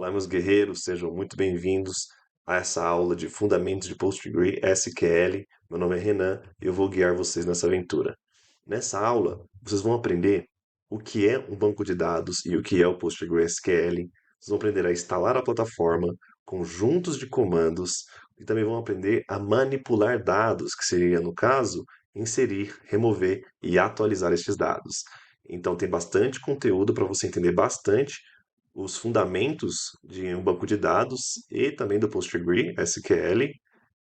Olá, meus guerreiros, sejam muito bem-vindos a essa aula de Fundamentos de PostgreSQL. Meu nome é Renan e eu vou guiar vocês nessa aventura. Nessa aula, vocês vão aprender o que é um banco de dados e o que é o PostgreSQL. Vocês vão aprender a instalar a plataforma, conjuntos de comandos e também vão aprender a manipular dados, que seria, no caso, inserir, remover e atualizar estes dados. Então, tem bastante conteúdo para você entender bastante os fundamentos de um banco de dados e também do PostgreSQL.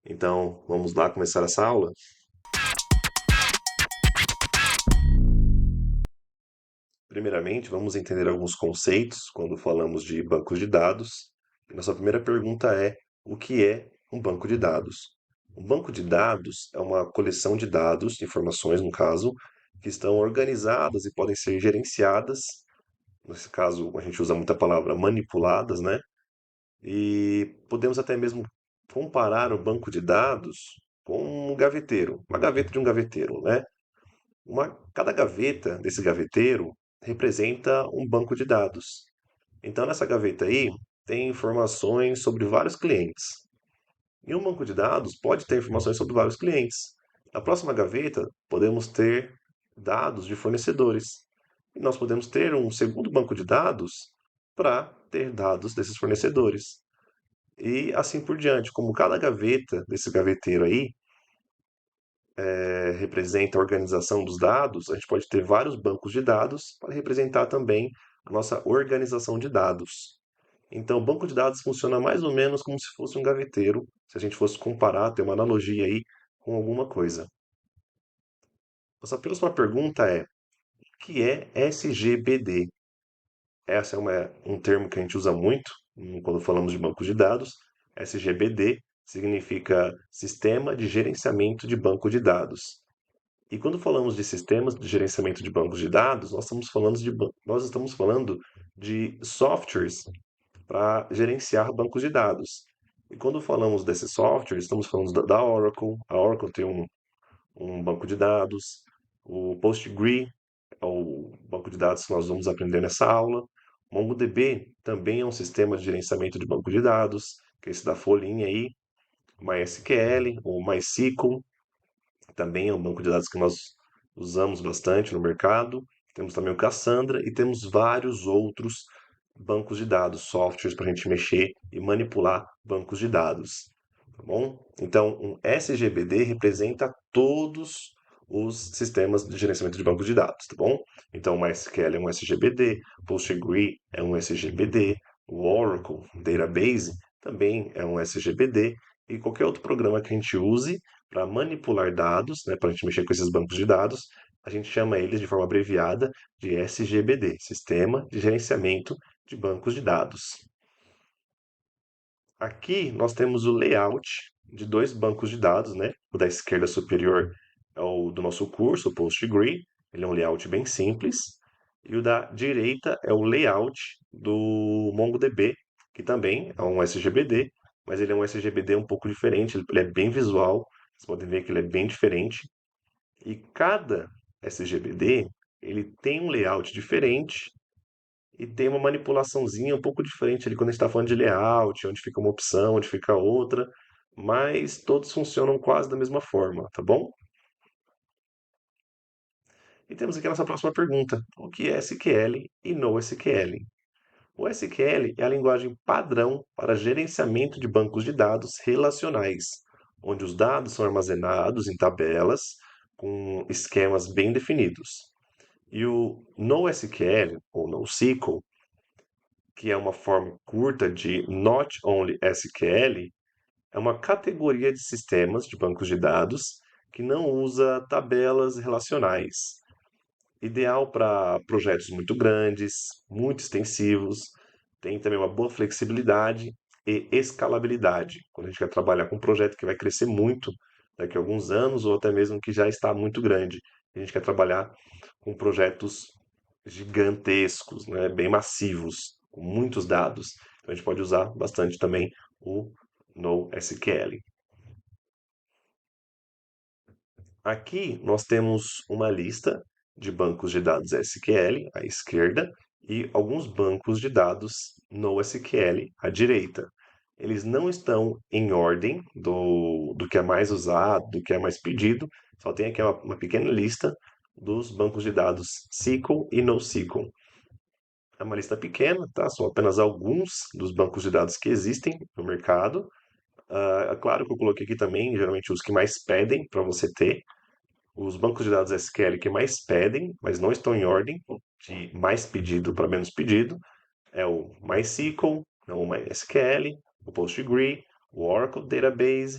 Então, vamos lá começar essa aula? Primeiramente, vamos entender alguns conceitos quando falamos de bancos de dados. E nossa primeira pergunta é: o que é um banco de dados? Um banco de dados é uma coleção de dados, informações no caso, que estão organizadas e podem ser gerenciadas. Nesse caso, a gente usa muita palavra manipuladas, né? E podemos até mesmo comparar o banco de dados com um gaveteiro, uma gaveta de um gaveteiro, né? Cada gaveta desse gaveteiro representa um banco de dados. Então, nessa gaveta aí, tem informações sobre vários clientes. E um banco de dados pode ter informações sobre vários clientes. Na próxima gaveta, podemos ter dados de fornecedores. E nós podemos ter um segundo banco de dados para ter dados desses fornecedores. E assim por diante. Como cada gaveta desse gaveteiro aí representa a organização dos dados, a gente pode ter vários bancos de dados para representar também a nossa organização de dados. Então, o banco de dados funciona mais ou menos como se fosse um gaveteiro, se a gente fosse comparar, ter uma analogia aí com alguma coisa. Nossa próxima pergunta é: o que é SGBD? Essa é um termo que a gente usa muito quando falamos de bancos de dados. SGBD significa Sistema de Gerenciamento de Banco de Dados. E quando falamos de sistemas de gerenciamento de bancos de dados, nós estamos falando de softwares para gerenciar bancos de dados. E quando falamos desses softwares, estamos falando da Oracle. A Oracle tem um banco de dados. O Postgre é o banco de dados que nós vamos aprender nessa aula. O MongoDB também é um sistema de gerenciamento de banco de dados, que é esse da folhinha aí. MySQL ou MySQL também é um banco de dados que nós usamos bastante no mercado. Temos também o Cassandra e temos vários outros bancos de dados, softwares para a gente mexer e manipular bancos de dados. Tá bom? Então, um SGBD representa todos os sistemas de gerenciamento de bancos de dados, tá bom? Então, o MySQL é um SGBD, Postgre é um SGBD, o Oracle Database também é um SGBD, e qualquer outro programa que a gente use para manipular dados, né, para a gente mexer com esses bancos de dados, a gente chama eles de forma abreviada de SGBD, Sistema de Gerenciamento de Bancos de Dados. Aqui nós temos o layout de dois bancos de dados, né? O da esquerda superior é o do nosso curso, o Postgre, ele é um layout bem simples, e o da direita é o layout do MongoDB, que também é um SGBD, mas ele é um SGBD um pouco diferente, ele é bem visual, vocês podem ver que ele é bem diferente, e cada SGBD ele tem um layout diferente e tem uma manipulaçãozinha um pouco diferente ali quando a gente está falando de layout, onde fica uma opção, onde fica outra, mas todos funcionam quase da mesma forma, tá bom? E temos aqui a nossa próxima pergunta: o que é SQL e NoSQL? O SQL é a linguagem padrão para gerenciamento de bancos de dados relacionais, onde os dados são armazenados em tabelas com esquemas bem definidos. E o NoSQL, ou NoSQL, que é uma forma curta de Not Only SQL, é uma categoria de sistemas de bancos de dados que não usa tabelas relacionais. Ideal para projetos muito grandes, muito extensivos, tem também uma boa flexibilidade e escalabilidade. Quando a gente quer trabalhar com um projeto que vai crescer muito daqui a alguns anos, ou até mesmo que já está muito grande, a gente quer trabalhar com projetos gigantescos, né, bem massivos, com muitos dados. Então a gente pode usar bastante também o NoSQL. Aqui nós temos uma lista de bancos de dados SQL à esquerda e alguns bancos de dados NoSQL à direita. Eles não estão em ordem do que é mais usado, do que é mais pedido, só tem aqui uma pequena lista dos bancos de dados SQL e NoSQL. É uma lista pequena, tá? São apenas alguns dos bancos de dados que existem no mercado. É claro que eu coloquei aqui também, geralmente, os que mais pedem para você ter. Os bancos de dados SQL que mais pedem, mas não estão em ordem, de mais pedido para menos pedido, é o MySQL, não o MySQL, o Postgre, o Oracle Database,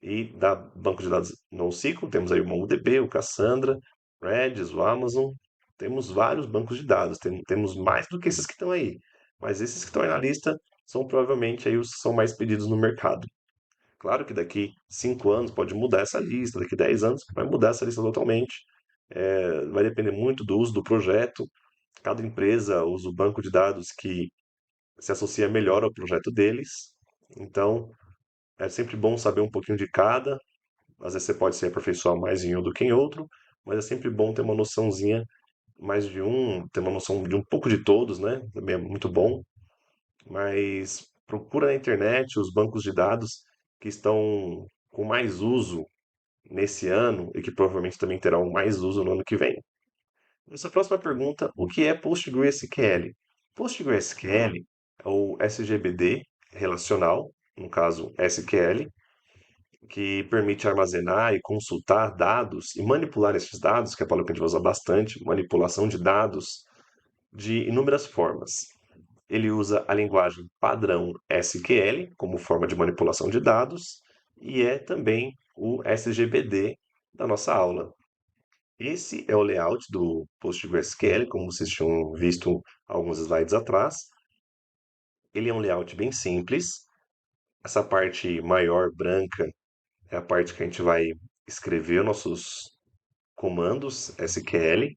e da banco de dados NoSQL, temos aí o MongoDB, o Cassandra, Redis, o Amazon. Temos vários bancos de dados, temos mais do que esses que estão aí. Mas esses que estão aí na lista são provavelmente aí os que são mais pedidos no mercado. Claro que daqui 5 anos pode mudar essa lista, daqui 10 anos vai mudar essa lista totalmente. Vai depender muito do uso do projeto. Cada empresa usa o banco de dados que se associa melhor ao projeto deles. Então, é sempre bom saber um pouquinho de cada. Às vezes você pode se aperfeiçoar mais em um do que em outro, mas é sempre bom ter uma noçãozinha mais de um, ter uma noção de um pouco de todos, né? Também é muito bom. Mas procura na internet os bancos de dados que estão com mais uso nesse ano e que provavelmente também terão mais uso no ano que vem. Essa próxima pergunta, o que é PostgreSQL? PostgreSQL é o SGBD relacional, no caso SQL, que permite armazenar e consultar dados e manipular esses dados, que é a palavra que a gente vai usar bastante, manipulação de dados, de inúmeras formas. Ele usa a linguagem padrão SQL como forma de manipulação de dados e é também o SGBD da nossa aula. Esse é o layout do PostgreSQL, como vocês tinham visto alguns slides atrás. Ele é um layout bem simples. Essa parte maior branca é a parte que a gente vai escrever nossos comandos SQL.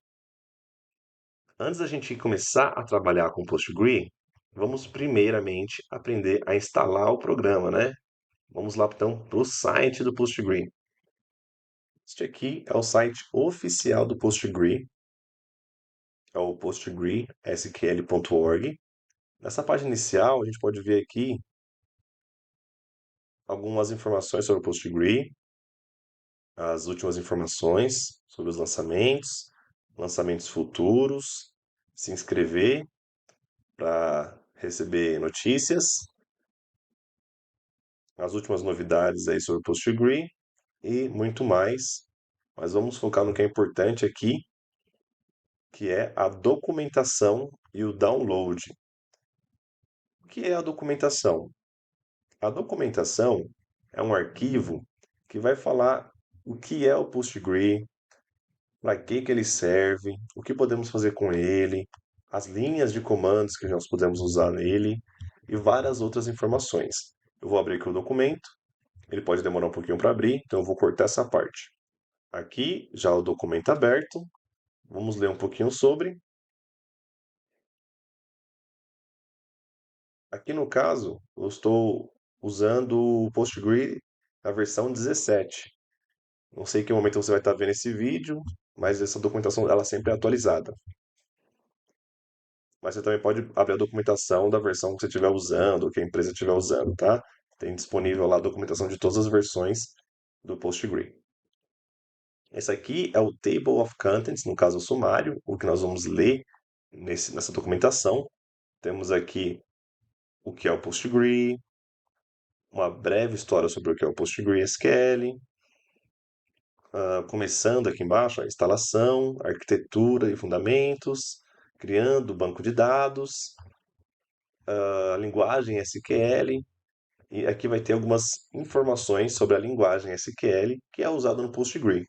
Antes da gente começar a trabalhar com Postgre, vamos primeiramente aprender a instalar o programa, né? Vamos lá então para o site do Postgre. Este aqui é o site oficial do Postgre, é o postgresql.org. Nessa página inicial, a gente pode ver aqui algumas informações sobre o Postgre, as últimas informações sobre os lançamentos, lançamentos futuros, se inscrever para receber notícias, as últimas novidades aí sobre o Postgre e muito mais. Mas vamos focar no que é importante aqui, que é a documentação e o download. O que é a documentação? A documentação é um arquivo que vai falar o que é o Postgre, para que ele serve, o que podemos fazer com ele, as linhas de comandos que nós podemos usar nele e várias outras informações. Eu vou abrir aqui o documento, ele pode demorar um pouquinho para abrir, então eu vou cortar essa parte. Aqui já o documento aberto, vamos ler um pouquinho sobre. Aqui no caso, eu estou usando o Postgre na versão 17. Não sei em que momento você vai estar vendo esse vídeo, mas essa documentação ela sempre é atualizada. Mas você também pode abrir a documentação da versão que você estiver usando, que a empresa estiver usando, tá? Tem disponível lá a documentação de todas as versões do Postgre. Esse aqui é o Table of Contents, no caso o sumário, o que nós vamos ler nessa documentação. Temos aqui o que é o Postgre, uma breve história sobre o que é o PostgreSQL, começando aqui embaixo a instalação, arquitetura e fundamentos, criando o banco de dados, a linguagem SQL, e aqui vai ter algumas informações sobre a linguagem SQL que é usada no Postgre.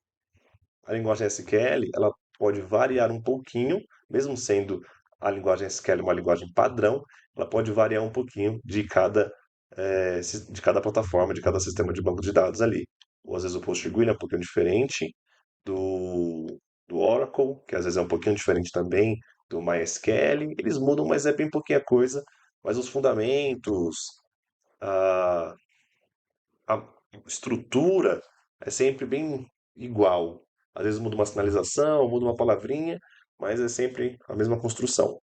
A linguagem SQL, ela pode variar um pouquinho, mesmo sendo a linguagem SQL uma linguagem padrão, ela pode variar um pouquinho de cada plataforma, de cada sistema de banco de dados ali. Ou às vezes o Postgre é um pouquinho diferente do Oracle, que às vezes é um pouquinho diferente também do MySQL. Eles mudam, mas é bem pouquinha coisa. Mas os fundamentos, a, a estrutura é sempre bem igual. Às vezes muda uma sinalização, muda uma palavrinha, mas é sempre a mesma construção.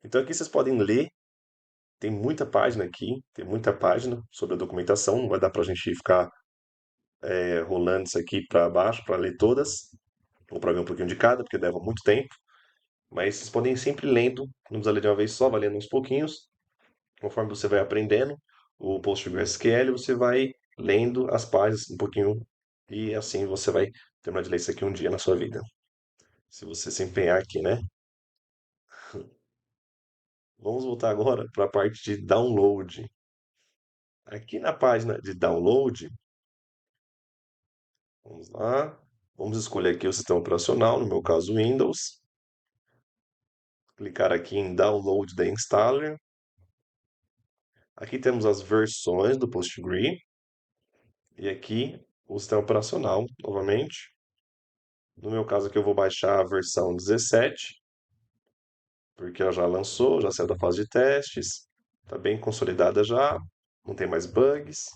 Então aqui vocês podem ler Tem muita página aqui, tem muita página sobre a documentação, não vai dar para a gente ficar rolando isso aqui para baixo para ler todas, ou para ver um pouquinho de cada, porque leva muito tempo. Mas vocês podem ir sempre lendo, não precisa ler de uma vez só, vai lendo uns pouquinhos. Conforme você vai aprendendo o PostgreSQL, você vai lendo as páginas um pouquinho e assim você vai terminar de ler isso aqui um dia na sua vida. Se você se empenhar aqui, né? Vamos voltar agora para a parte de download. Aqui na página de download, vamos lá. Vamos escolher aqui o sistema operacional, no meu caso Windows. Clicar aqui em Download the Installer. Aqui temos as versões do PostgreSQL. E aqui o sistema operacional, novamente. No meu caso aqui eu vou baixar a versão 17, porque ela já lançou, já saiu da fase de testes, está bem consolidada já, não tem mais bugs.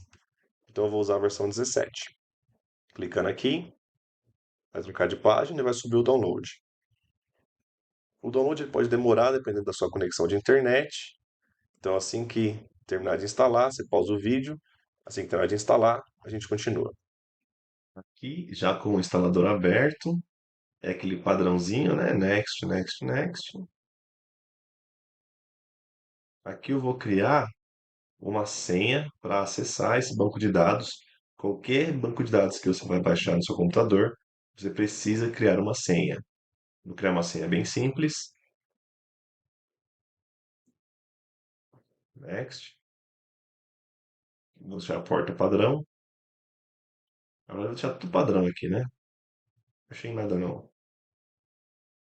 Então eu vou usar a versão 17. Clicando aqui, vai trocar de página e vai subir o download. O download ele pode demorar dependendo da sua conexão de internet. Então assim que terminar de instalar, você pausa o vídeo. Assim que terminar de instalar, a gente continua. Aqui, já com o instalador aberto, é aquele padrãozinho, né? Next, next, next. Aqui eu vou criar uma senha para acessar esse banco de dados. Qualquer banco de dados que você vai baixar no seu computador, você precisa criar uma senha. Vou criar uma senha bem simples. Next. Vou deixar a porta padrão. Agora vou deixar tudo padrão aqui, né? Não achei nada não.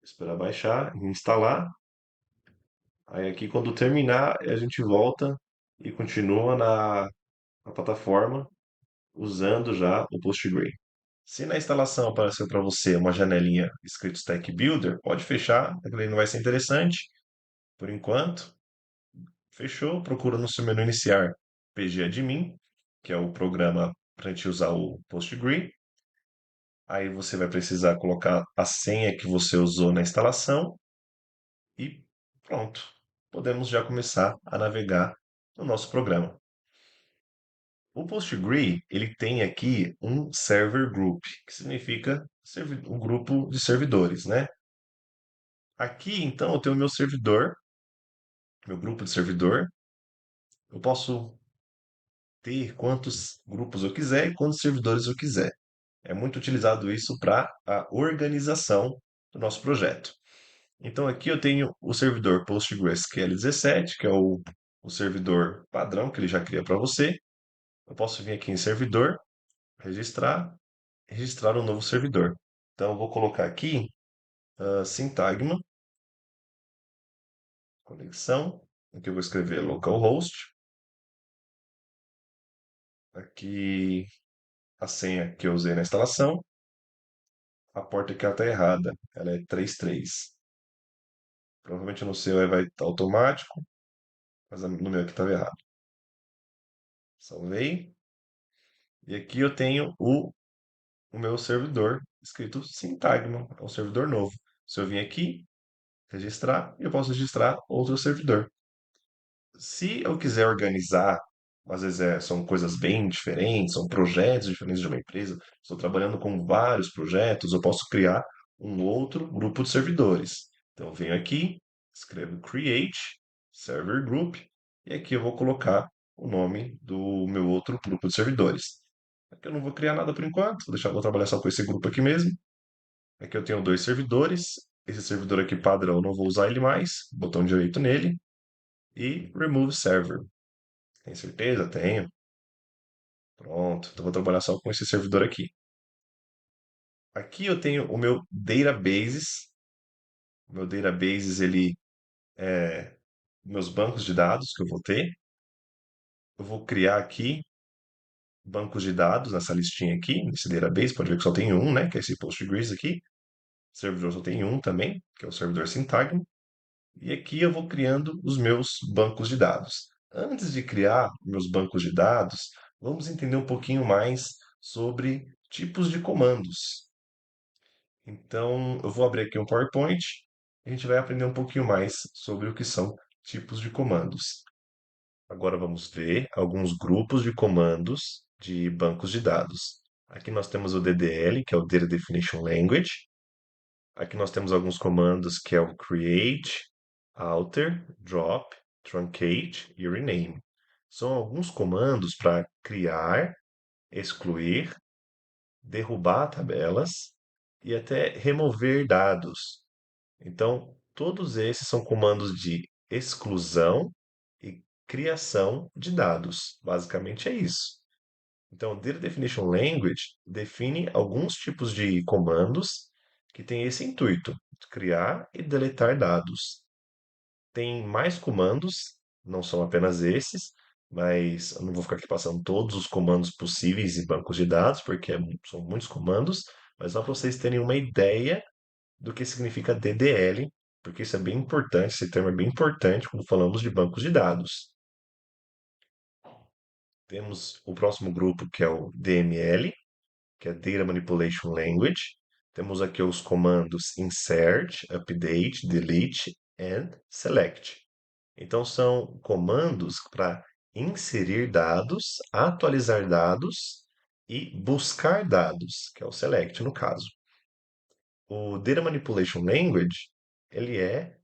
Esperar baixar, instalar. Aí aqui quando terminar, a gente volta e continua na plataforma usando já o PostgreSQL. Se na instalação aparecer para você uma janelinha escrito Stack Builder, pode fechar, aquilo aí não vai ser interessante. Por enquanto, fechou. Procura no seu menu iniciar pgadmin, que é o programa para a gente usar o PostgreSQL. Aí você vai precisar colocar a senha que você usou na instalação e pronto. Podemos já começar a navegar no nosso programa. O PostgreSQL, ele tem aqui um server group, que significa um grupo de servidores, né? Aqui, então, eu tenho o meu servidor, meu grupo de servidor. Eu posso ter quantos grupos eu quiser e quantos servidores eu quiser. É muito utilizado isso para a organização do nosso projeto. Então, aqui eu tenho o servidor PostgreSQL 17, que é o servidor padrão que ele já cria para você. Eu posso vir aqui em servidor, registrar um novo servidor. Então, eu vou colocar aqui Syntagma, conexão. Aqui eu vou escrever localhost. Aqui a senha que eu usei na instalação. A porta aqui está errada. Ela é 33. Provavelmente no seu aí vai estar automático, mas no meu aqui estava errado. Salvei. E aqui eu tenho o meu servidor escrito Syntagma. É um servidor novo. Se eu vim aqui, registrar, eu posso registrar outro servidor. Se eu quiser organizar, às vezes são coisas bem diferentes, são projetos diferentes de uma empresa, estou trabalhando com vários projetos, eu posso criar um outro grupo de servidores. Então, eu venho aqui, escrevo Create Server Group, e aqui eu vou colocar o nome do meu outro grupo de servidores. Aqui eu não vou criar nada por enquanto, vou trabalhar só com esse grupo aqui mesmo. Aqui eu tenho dois servidores, esse servidor aqui padrão, eu não vou usar ele mais, botão direito nele, e Remove Server. Tem certeza? Tenho. Pronto. Então vou trabalhar só com esse servidor aqui. Aqui eu tenho o meu databases. O meu databases, ele é meus bancos de dados que eu vou ter. Eu vou criar aqui bancos de dados nessa listinha aqui, nesse database. Pode ver que só tem um, né? Que é esse Postgres aqui. O servidor só tem um também, que é o servidor Syntagma. E aqui eu vou criando os meus bancos de dados. Antes de criar meus bancos de dados, vamos entender um pouquinho mais sobre tipos de comandos. Então, eu vou abrir aqui um PowerPoint e a gente vai aprender um pouquinho mais sobre o que são tipos de comandos. Agora vamos ver alguns grupos de comandos de bancos de dados. Aqui nós temos o DDL, que é o Data Definition Language. Aqui nós temos alguns comandos que é o create, alter, drop, truncate e rename. São alguns comandos para criar, excluir, derrubar tabelas e até remover dados. Então, todos esses são comandos de exclusão e criação de dados. Basicamente é isso. Então, Data Definition Language define alguns tipos de comandos que têm esse intuito, de criar e deletar dados. Tem mais comandos, não são apenas esses, mas eu não vou ficar aqui passando todos os comandos possíveis em bancos de dados, porque são muitos comandos, mas só para vocês terem uma ideia do que significa DDL, porque isso é bem importante, esse termo é bem importante quando falamos de bancos de dados. Temos o próximo grupo, que é o DML, que é Data Manipulation Language. Temos aqui os comandos insert, update, delete and select. Então, são comandos para inserir dados, atualizar dados e buscar dados, que é o select no caso. O Data Manipulation Language, ele é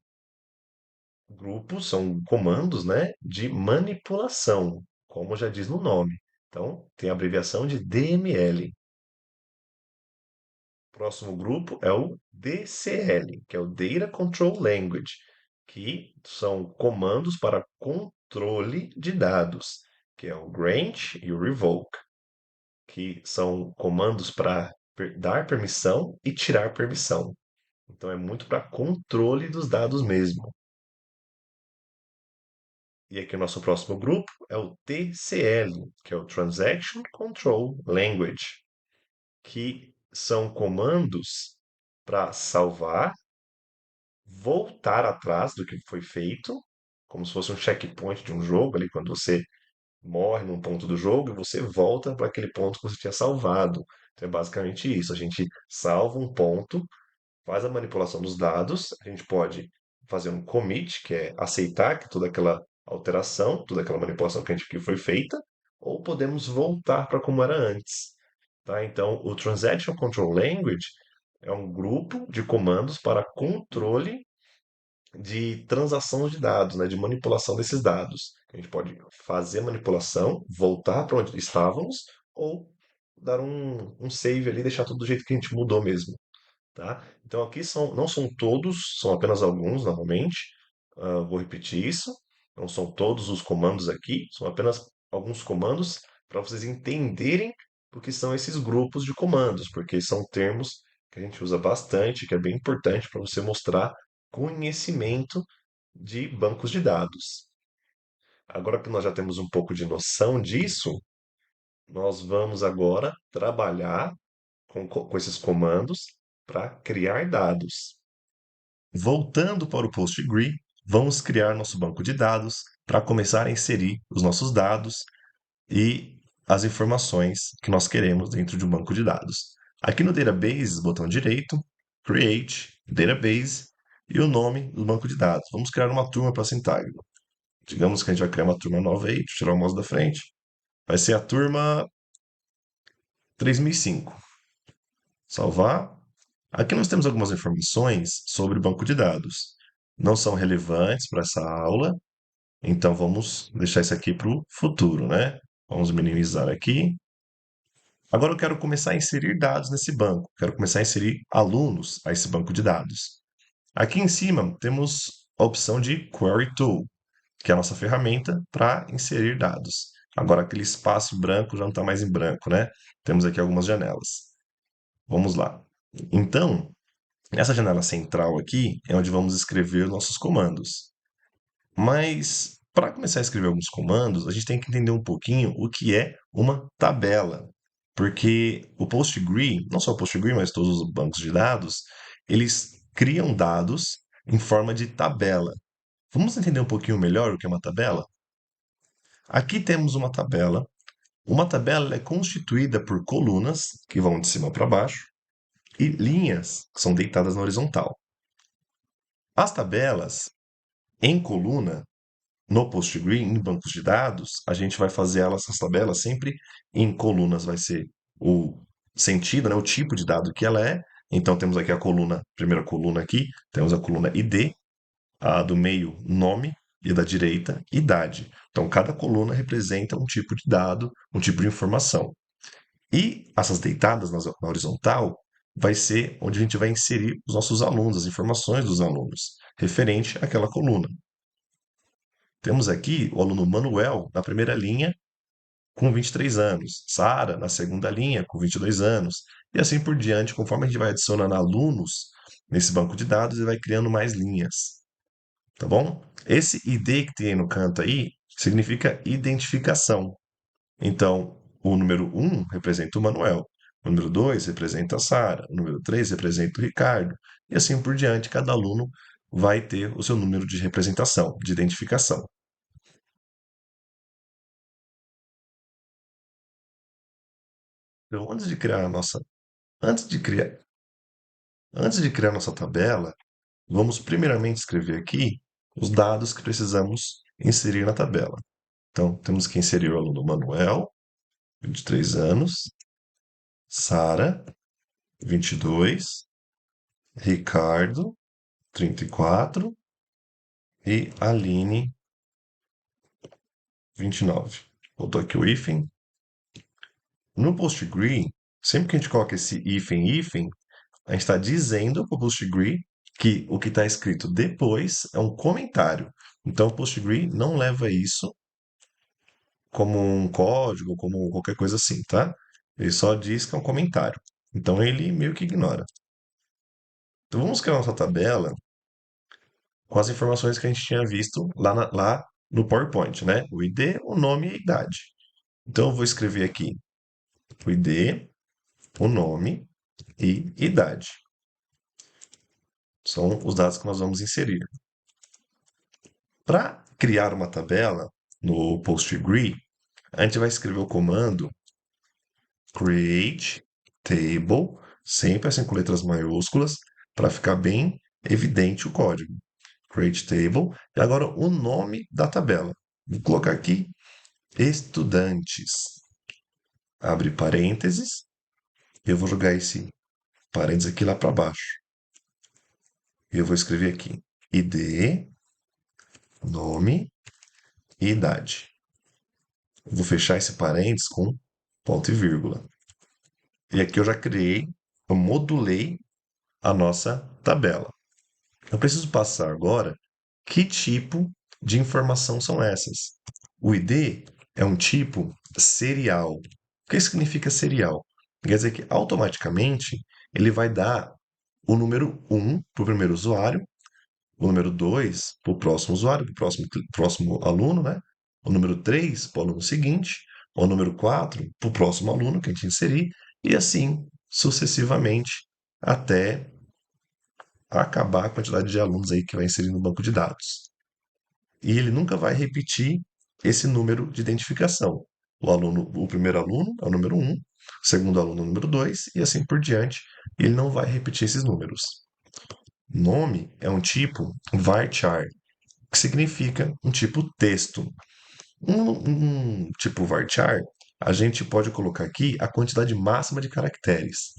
grupos, são comandos, né, de manipulação, como já diz no nome. Então, tem a abreviação de DML. Próximo grupo é o DCL, que é o Data Control Language, que são comandos para controle de dados, que é o grant e o revoke, que são comandos para dar permissão e tirar permissão. Então é muito para controle dos dados mesmo. E aqui o nosso próximo grupo é o TCL, que é o Transaction Control Language, que são comandos para salvar, voltar atrás do que foi feito, como se fosse um checkpoint de um jogo, ali quando você morre num ponto do jogo e você volta para aquele ponto que você tinha salvado. Então é basicamente isso. A gente salva um ponto, faz a manipulação dos dados, a gente pode fazer um commit, que é aceitar que toda aquela alteração, toda aquela manipulação que foi feita, ou podemos voltar para como era antes. Tá? Então, o Transaction Control Language é um grupo de comandos para controle de transação de dados, né, de manipulação desses dados. A gente pode fazer a manipulação, voltar para onde estávamos, ou dar um save ali, deixar tudo do jeito que a gente mudou mesmo. Tá? Então aqui não são todos, são apenas alguns normalmente. Vou repetir isso. Não são todos os comandos aqui, são apenas alguns comandos para vocês entenderem o que são esses grupos de comandos, porque são termos que a gente usa bastante, que é bem importante para você mostrar conhecimento de bancos de dados. Agora que nós já temos um pouco de noção disso, nós vamos agora trabalhar com esses comandos para criar dados. Voltando para o PostgRE, vamos criar nosso banco de dados para começar a inserir os nossos dados e as informações que nós queremos dentro de um banco de dados. Aqui no Database, botão direito, Create, Database e o nome do banco de dados. Vamos criar uma turma para Syntagma. Digamos que a gente vai criar uma turma nova aí, deixa eu tirar o mouse da frente. Vai ser a turma 3005. Salvar. Aqui nós temos algumas informações sobre o banco de dados. Não são relevantes para essa aula, então vamos deixar isso aqui para o futuro, né? Vamos minimizar aqui. Agora eu quero começar a inserir dados nesse banco. Quero começar a inserir alunos a esse banco de dados. Aqui em cima temos a opção de Query Tool, que é a nossa ferramenta para inserir dados. Agora aquele espaço branco já não está mais em branco, né? Temos aqui algumas janelas. Vamos lá. Então, essa janela central aqui é onde vamos escrever nossos comandos. Mas para começar a escrever alguns comandos, a gente tem que entender um pouquinho o que é uma tabela. Porque o PostgRE, não só o PostgRE, mas todos os bancos de dados, eles criam dados em forma de tabela. Vamos entender um pouquinho melhor o que é uma tabela? Aqui temos uma tabela. Uma tabela é constituída por colunas, que vão de cima para baixo, e linhas, que são deitadas na horizontal. As tabelas, em coluna, No PostgreSQL, em bancos de dados, a gente vai fazer essas tabelas sempre em colunas, vai ser o sentido, né, o tipo de dado que ela é. Então temos aqui a coluna, primeira coluna aqui, temos a coluna ID, a do meio nome e da direita idade. Então cada coluna representa um tipo de dado, um tipo de informação. E essas deitadas na horizontal vai ser onde a gente vai inserir os nossos alunos, as informações dos alunos, referente àquela coluna. Temos aqui o aluno Manuel na primeira linha, com 23 anos, Sara na segunda linha, com 22 anos, e assim por diante, conforme a gente vai adicionando alunos nesse banco de dados e vai criando mais linhas, tá bom? Esse ID que tem aí no canto aí significa identificação. Então, o número um representa o Manuel, o número 2 representa a Sara, o número 3 representa o Ricardo, e assim por diante, cada aluno vai ter o seu número de representação, de identificação. Então, antes de criar, antes de criar nossa tabela, vamos primeiramente escrever aqui os dados que precisamos inserir na tabela. Então, temos que inserir o aluno Manuel, 23 anos, Sara, 22, Ricardo, 34 e Aline, 29. Botou aqui o hífen. No PostgreSQL, sempre que a gente coloca esse hífen, a gente está dizendo para o PostgreSQL que o que está escrito depois é um comentário. Então, o PostgreSQL não leva isso como um código, como qualquer coisa assim, tá? Ele só diz que é um comentário. Então, ele meio que ignora. Então, vamos criar nossa tabela com as informações que a gente tinha visto lá no PowerPoint, né? O ID, o nome e a idade. Então, eu vou escrever aqui o ID, o nome e idade. São os dados que nós vamos inserir. Para criar uma tabela no PostgreSQL, a gente vai escrever o comando create table, sempre assim com letras maiúsculas, para ficar bem evidente o código. Create table. E agora o nome da tabela. Vou colocar aqui estudantes. Abre parênteses. Eu vou jogar esse parênteses aqui lá para baixo. E eu vou escrever aqui ID, nome e idade. Eu vou fechar esse parênteses com ponto e vírgula. E aqui eu já criei, eu modulei a nossa tabela. Eu preciso passar agora que tipo de informação são essas. O ID é um tipo serial. O que significa serial? Quer dizer que automaticamente ele vai dar o número 1 para o primeiro usuário, o número 2 para o próximo usuário, para o próximo aluno, né? O número 3 para o aluno seguinte, o número 4 para o próximo aluno que a gente inserir, e assim sucessivamente até acabar a quantidade de alunos aí que vai inserir no banco de dados. E ele nunca vai repetir esse número de identificação. O primeiro aluno é o número um, o segundo aluno é o número 2 e assim por diante. Ele não vai repetir esses números. Nome é um tipo varchar, que significa um tipo texto. Um tipo varchar, a gente pode colocar aqui a quantidade máxima de caracteres.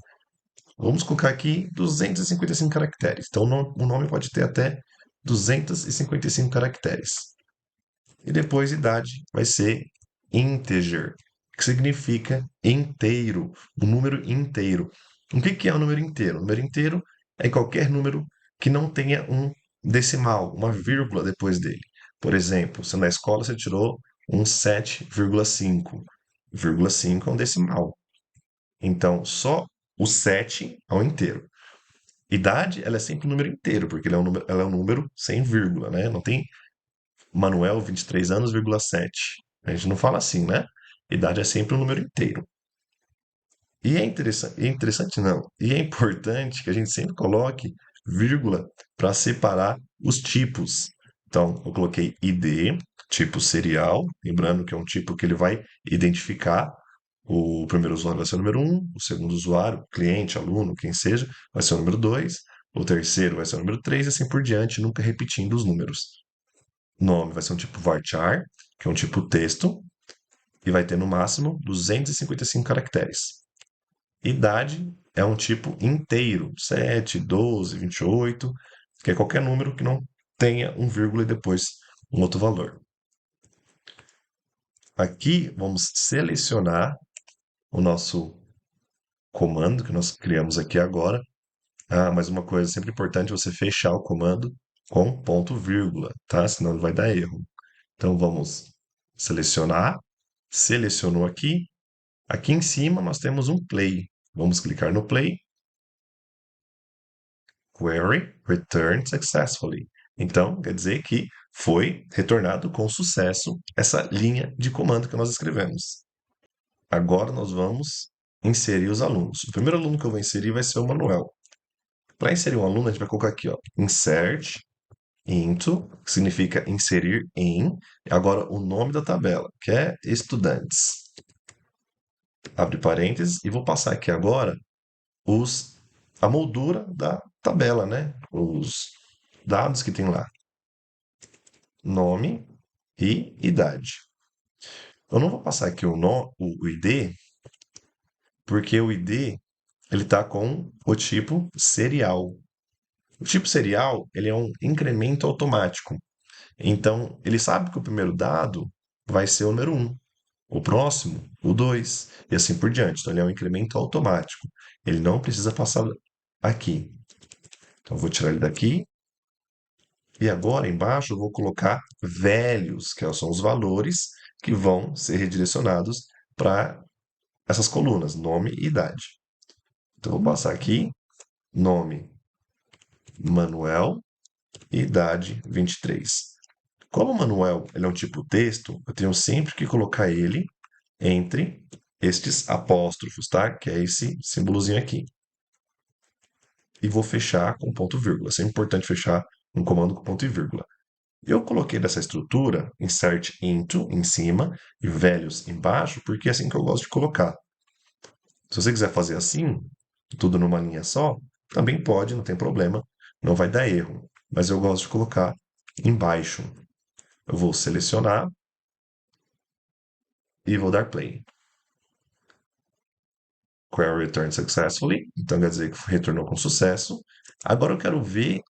Vamos colocar aqui 255 caracteres. Então, o nome pode ter até 255 caracteres. E depois, idade vai ser integer, que significa inteiro, um número inteiro. O que que é um número inteiro? Um número inteiro é qualquer número que não tenha um decimal, uma vírgula depois dele. Por exemplo, se na escola você tirou um 7,5, vírgula 5 é um decimal. Então, só o 7 é um inteiro. Idade, ela é sempre um número inteiro, porque ela é um número sem vírgula, né? Não tem Manuel, 23 anos, vírgula 7. A gente não fala assim, né? Idade é sempre um número inteiro. E é interessante não, e é importante que a gente sempre coloque vírgula para separar os tipos. Então, eu coloquei ID, tipo serial, lembrando que é um tipo que ele vai identificar. O primeiro usuário vai ser o número um, o segundo usuário, cliente, aluno, quem seja, vai ser o número 2, o terceiro vai ser o número 3 e assim por diante, nunca repetindo os números. Nome vai ser um tipo varchar, que é um tipo texto, e vai ter no máximo 255 caracteres. Idade é um tipo inteiro, 7, 12, 28, que é qualquer número que não tenha um vírgula e depois um outro valor. Aqui vamos selecionar o nosso comando que nós criamos aqui agora. Ah, mas uma coisa sempre importante é você fechar o comando com ponto vírgula, tá? Senão ele vai dar erro. Então vamos selecionar, selecionou aqui. Aqui em cima nós temos um play. Vamos clicar no play. Query returned successfully. Então, quer dizer que foi retornado com sucesso essa linha de comando que nós escrevemos. Agora nós vamos inserir os alunos. O primeiro aluno que eu vou inserir vai ser o Manuel. Para inserir um aluno, a gente vai colocar aqui, ó, insert into, que significa inserir em, agora o nome da tabela, que é estudantes. Abre parênteses e vou passar aqui agora a moldura da tabela, né? Os dados que tem lá. Nome e idade. Eu não vou passar aqui o ID, porque o ID ele está com o tipo serial. O tipo serial ele é um incremento automático. Então, ele sabe que o primeiro dado vai ser o número 1, o próximo, o 2, e assim por diante. Então, ele é um incremento automático. Ele não precisa passar aqui. Então, eu vou tirar ele daqui. E agora, embaixo, eu vou colocar velhos, que são os valores que vão ser redirecionados para essas colunas, nome e idade. Então, eu vou passar aqui, nome Manuel e idade 23. Como o Manuel ele é um tipo texto, eu tenho sempre que colocar ele entre estes apóstrofos, tá? Que é esse símbolozinho aqui. E vou fechar com ponto vírgula. É sempre importante fechar um comando com ponto e vírgula. Eu coloquei dessa estrutura insert into em cima e velhos embaixo, porque é assim que eu gosto de colocar. Se você quiser fazer assim, tudo numa linha só, também pode, não tem problema, não vai dar erro. Mas eu gosto de colocar embaixo. Eu vou selecionar e vou dar play. Query returned successfully, então quer dizer que retornou com sucesso. Agora eu quero ver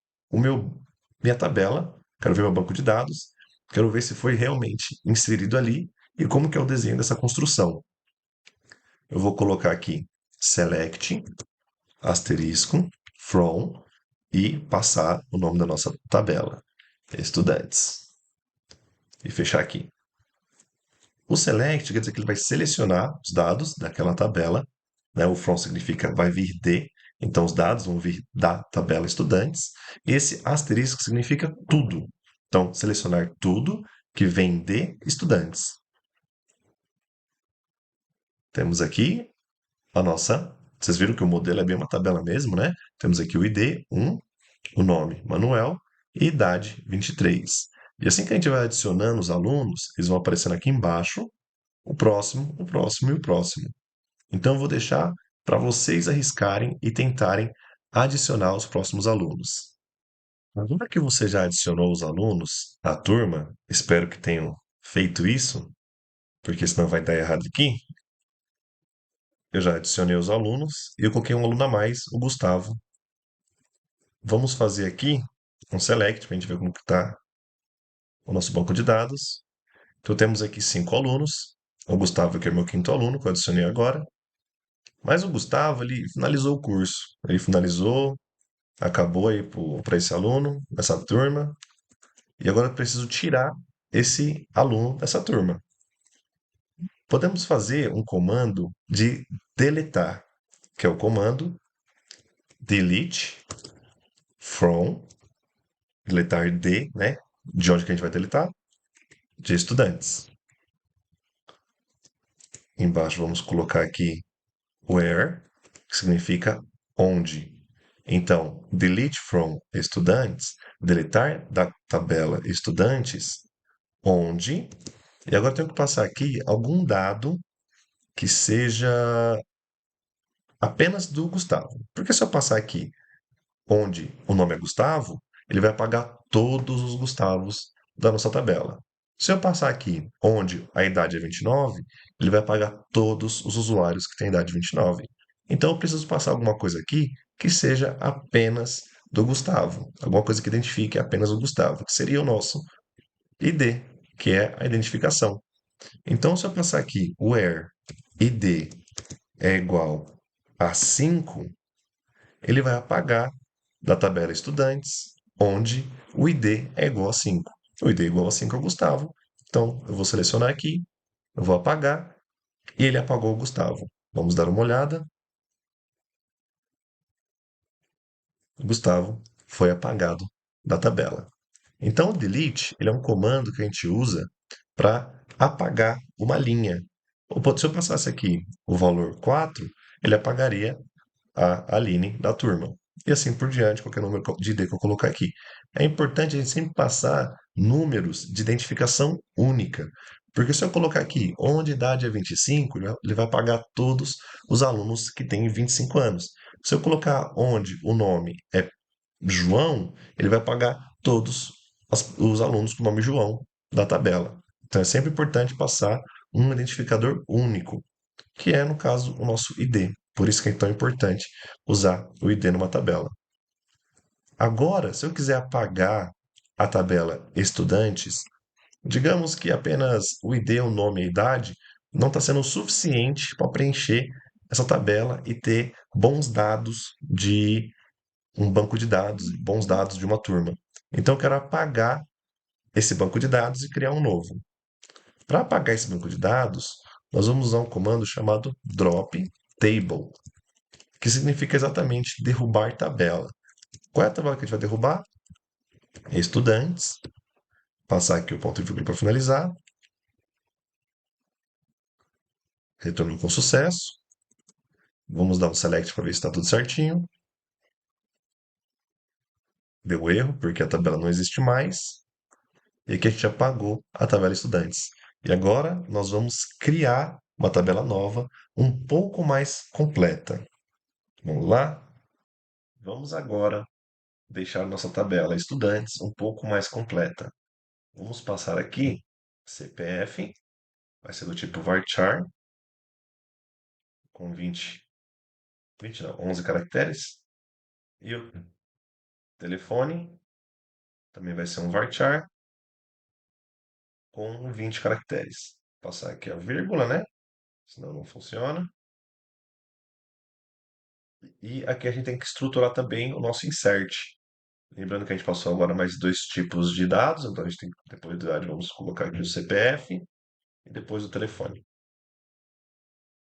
minha tabela, quero ver meu banco de dados, quero ver se foi realmente inserido ali e como que é o desenho dessa construção. Eu vou colocar aqui select, asterisco, from e passar o nome da nossa tabela, estudantes. E fechar aqui. O select quer dizer que ele vai selecionar os dados daquela tabela, né? O from significa vai vir de, então os dados vão vir da tabela estudantes. Esse asterisco significa tudo. Então, selecionar tudo que vem de estudantes. Temos aqui a nossa. Vocês viram que o modelo é bem uma tabela mesmo, né? Temos aqui o ID 1, o nome Manuel e idade 23. E assim que a gente vai adicionando os alunos, eles vão aparecendo aqui embaixo o próximo e o próximo. Então, eu vou deixar para vocês arriscarem e tentarem adicionar os próximos alunos. Agora que você já adicionou os alunos à turma, espero que tenham feito isso, porque senão vai dar errado aqui. Eu já adicionei os alunos e eu coloquei um aluno a mais, o Gustavo. Vamos fazer aqui um select para a gente ver como está o nosso banco de dados. Então, temos aqui 5 alunos. O Gustavo, que é meu quinto aluno, que eu adicionei agora. Mas o Gustavo, ele finalizou o curso. Ele finalizou, acabou aí para esse aluno, dessa turma. E agora eu preciso tirar esse aluno dessa turma. Podemos fazer um comando de deletar, que é o comando delete from, deletar de, né? De onde que a gente vai deletar? De estudantes. Embaixo vamos colocar aqui where, que significa onde. Então, delete from estudantes, deletar da tabela estudantes, onde. E agora eu tenho que passar aqui algum dado que seja apenas do Gustavo. Porque se eu passar aqui onde o nome é Gustavo, ele vai apagar todos os Gustavos da nossa tabela. Se eu passar aqui onde a idade é 29, ele vai pagar todos os usuários que têm idade 29. Então eu preciso passar alguma coisa aqui que seja apenas do Gustavo, alguma coisa que identifique apenas o Gustavo, que seria o nosso ID, que é a identificação. Então, se eu passar aqui where ID é igual a 5, ele vai apagar da tabela estudantes, onde o ID é igual a 5. O ID é igual a 5 é o Gustavo. Então, eu vou selecionar aqui, eu vou apagar, e ele apagou o Gustavo. Vamos dar uma olhada. O Gustavo foi apagado da tabela. Então, o delete ele é um comando que a gente usa para apagar uma linha. Se eu passasse aqui o valor 4, ele apagaria a Aline da turma. E assim por diante, qualquer número de ID que eu colocar aqui. É importante a gente sempre passar números de identificação única. Porque se eu colocar aqui onde a idade é 25, ele vai apagar todos os alunos que têm 25 anos. Se eu colocar onde o nome é João, ele vai apagar todos os alunos com o nome João da tabela. Então é sempre importante passar um identificador único, que é, no caso, o nosso ID. Por isso que é tão importante usar o ID numa tabela. Agora, se eu quiser apagar a tabela estudantes, digamos que apenas o ID, o nome e a idade não está sendo suficiente para preencher essa tabela e ter bons dados de um banco de dados, bons dados de uma turma. Então, eu quero apagar esse banco de dados e criar um novo. Para apagar esse banco de dados, nós vamos usar um comando chamado drop table, que significa exatamente derrubar tabela. Qual é a tabela que a gente vai derrubar? Estudantes. Passar aqui o ponto e vírgula para finalizar. Retorno com sucesso. Vamos dar um select para ver se está tudo certinho. Deu erro, porque a tabela não existe mais. E aqui a gente apagou a tabela estudantes. E agora nós vamos criar uma tabela nova, um pouco mais completa. Vamos lá? Vamos agora deixar nossa tabela estudantes um pouco mais completa. Vamos passar aqui CPF, vai ser do tipo varchar, com 20 não, 11 caracteres. E o telefone também vai ser um varchar com 20 caracteres. Vou passar aqui a vírgula, né? Senão não funciona. E aqui a gente tem que estruturar também o nosso insert. Lembrando que a gente passou agora mais dois tipos de dados, então a gente tem, depois da idade, vamos colocar aqui o CPF e depois o telefone.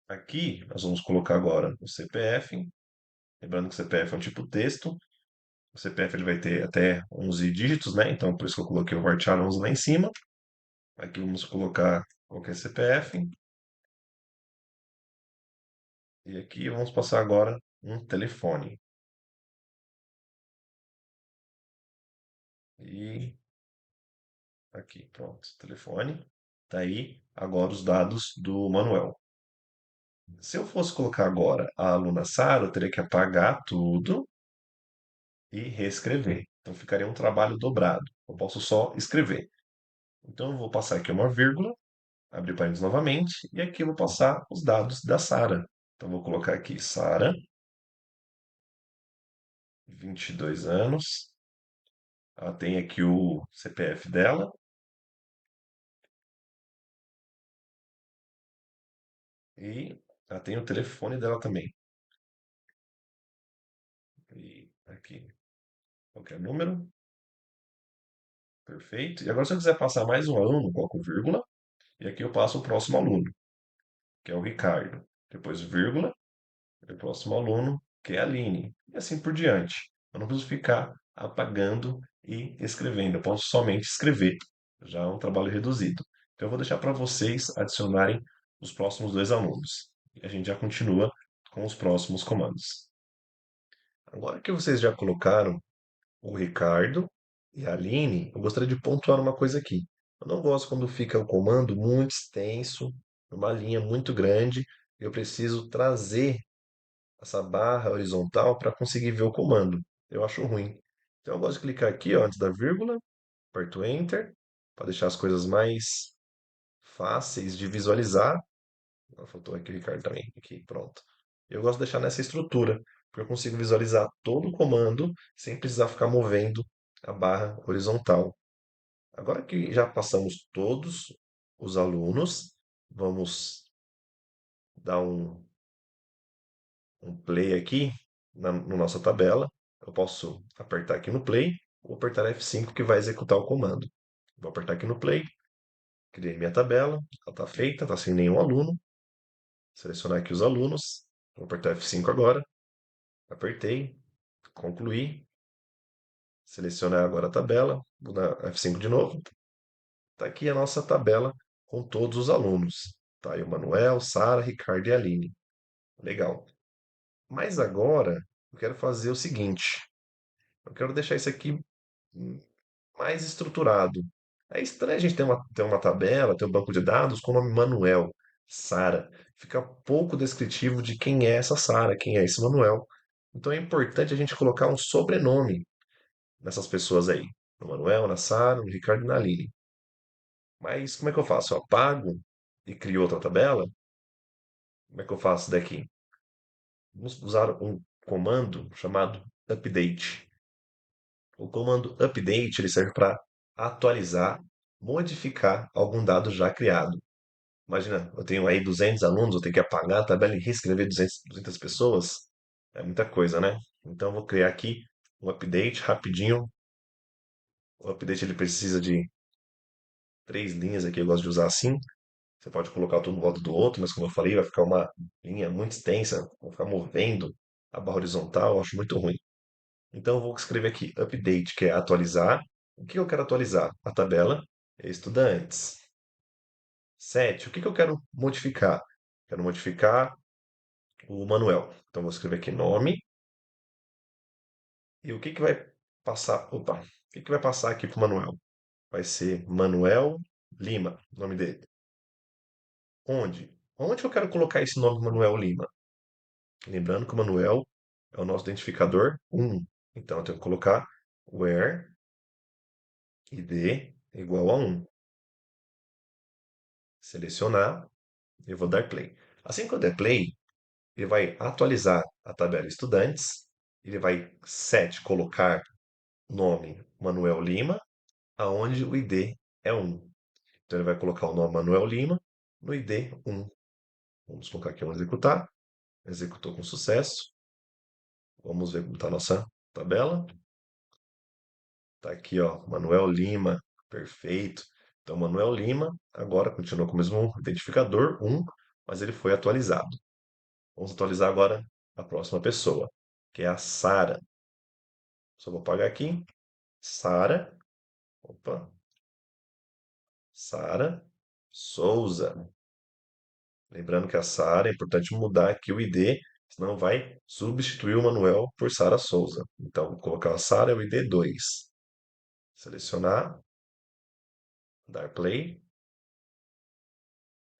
Aqui nós vamos colocar agora o CPF, lembrando que o CPF é um tipo texto, o CPF ele vai ter até 11 dígitos, né? Então por isso que eu coloquei o varchar 11 lá em cima. Aqui vamos colocar qualquer CPF. E aqui vamos passar agora um telefone. E aqui, pronto, telefone. Tá aí agora os dados do Manuel. Se eu fosse colocar agora a aluna Sara, eu teria que apagar tudo e reescrever. Então ficaria um trabalho dobrado. Eu posso só escrever. Então eu vou passar aqui uma vírgula, abrir parênteses novamente, e aqui eu vou passar os dados da Sara. Então eu vou colocar aqui Sara, 22 anos. Ela tem aqui o CPF dela e ela tem o telefone dela também. E aqui, qualquer número. Perfeito. E agora, se eu quiser passar mais um aluno, coloco vírgula. E aqui eu passo o próximo aluno, que é o Ricardo. Depois vírgula. E o próximo aluno, que é a Aline. E assim por diante. Eu não preciso ficar apagando e escrevendo. Eu posso somente escrever. Já é um trabalho reduzido. Então, eu vou deixar para vocês adicionarem os próximos dois alunos. E a gente já continua com os próximos comandos. Agora que vocês já colocaram o Ricardo e a Aline, eu gostaria de pontuar uma coisa aqui. Eu não gosto quando fica o comando muito extenso, uma linha muito grande. Eu preciso trazer essa barra horizontal para conseguir ver o comando. Eu acho ruim. Então eu gosto de clicar aqui, ó, antes da vírgula, aperto Enter, para deixar as coisas mais fáceis de visualizar. Ah, faltou aqui o Ricardo também. Aqui, pronto. Eu gosto de deixar nessa estrutura, porque eu consigo visualizar todo o comando sem precisar ficar movendo a barra horizontal. Agora que já passamos todos os alunos, vamos dar um play aqui na nossa tabela. Eu posso apertar aqui no play ou apertar F5 que vai executar o comando. Vou apertar aqui no play, criei minha tabela, ela está feita, está sem nenhum aluno. Selecionar aqui os alunos, vou apertar F5 agora, apertei, concluí, selecionar agora a tabela, vou dar F5 de novo. Está aqui a nossa tabela com todos os alunos. Tá aí o Manuel, Sara, Ricardo e Aline. Legal. Mas agora eu quero fazer o seguinte: eu quero deixar isso aqui mais estruturado. É estranho a gente ter uma tabela, ter um banco de dados com o nome Manuel, Sara. Fica pouco descritivo de quem é essa Sara, quem é esse Manuel. Então é importante a gente colocar um sobrenome nessas pessoas aí. No Manuel, na Sara, no Ricardo e na Aline. Mas como é que eu faço? Eu apago e crio outra tabela? Como é que eu faço daqui? Vamos usar um comando chamado update. O comando update ele serve para atualizar, modificar algum dado já criado. Imagina, eu tenho aí 200 alunos, eu tenho que apagar a tabela e reescrever 200 pessoas. É muita coisa, né? Então eu vou criar aqui um update rapidinho. O update ele precisa de 3 linhas aqui, eu gosto de usar assim. Você pode colocar tudo no volta do outro, mas como eu falei, vai ficar uma linha muito extensa, vou ficar movendo a barra horizontal, eu acho muito ruim. Então eu vou escrever aqui update, que é atualizar. O que eu quero atualizar? A tabela estudantes. 7. O que eu quero modificar? Quero modificar o Manuel. Então vou escrever aqui nome. E o que vai passar? Opa, o que vai passar aqui para o Manuel? Vai ser Manuel Lima, o nome dele. Onde? Onde eu quero colocar esse nome Manuel Lima? Lembrando que o Manuel é o nosso identificador 1. Então eu tenho que colocar where id igual a 1. Selecionar e vou dar play. Assim que eu der play, ele vai atualizar a tabela estudantes, ele vai set colocar nome Manuel Lima, aonde o ID é 1. Então ele vai colocar o nome Manuel Lima no ID 1. Vamos colocar aqui um executar. Executou com sucesso. Vamos ver como está a nossa tabela. Está aqui, ó, Manuel Lima. Perfeito. Então, Manuel Lima agora continua com o mesmo identificador, 1, mas ele foi atualizado. Vamos atualizar agora a próxima pessoa, que é a Sara. Só vou apagar aqui. Sara. Opa. Sara Souza. Lembrando que a Sara é importante mudar aqui o ID, senão vai substituir o Manuel por Sara Souza. Então, vou colocar a Sara é o ID 2. Selecionar, dar play.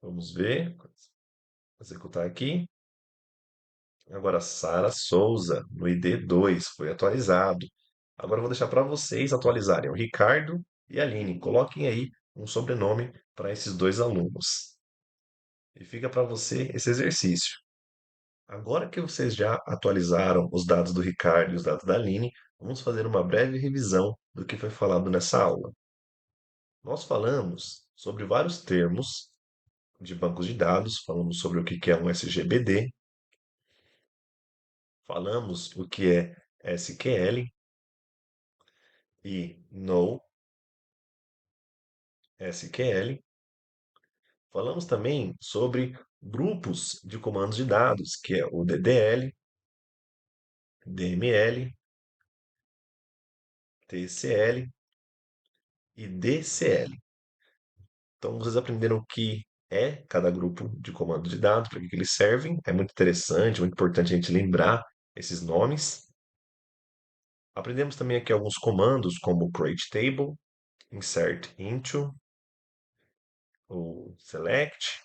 Vamos ver. Executar aqui. Agora, Sara Souza, no ID 2, foi atualizado. Agora eu vou deixar para vocês atualizarem o Ricardo e a Aline. Coloquem aí um sobrenome para esses dois alunos. E fica para você esse exercício. Agora que vocês já atualizaram os dados do Ricardo e os dados da Aline, vamos fazer uma breve revisão do que foi falado nessa aula. Nós falamos sobre vários termos de bancos de dados, falamos sobre o que é um SGBD, falamos o que é SQL e NoSQL. Falamos também sobre grupos de comandos de dados, que é o DDL, DML, TCL e DCL. Então, vocês aprenderam o que é cada grupo de comando de dados, para que eles servem. É muito interessante, muito importante a gente lembrar esses nomes. Aprendemos também aqui alguns comandos, como o create table, insert into, o select,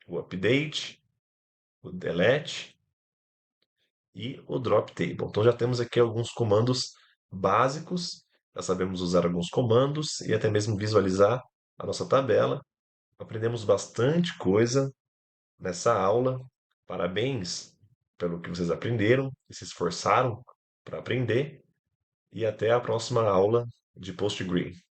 o update, o delete e o drop table. Então já temos aqui alguns comandos básicos, já sabemos usar alguns comandos e até mesmo visualizar a nossa tabela. Aprendemos bastante coisa nessa aula. Parabéns pelo que vocês aprenderam e se esforçaram para aprender. E até a próxima aula de PostgreSQL.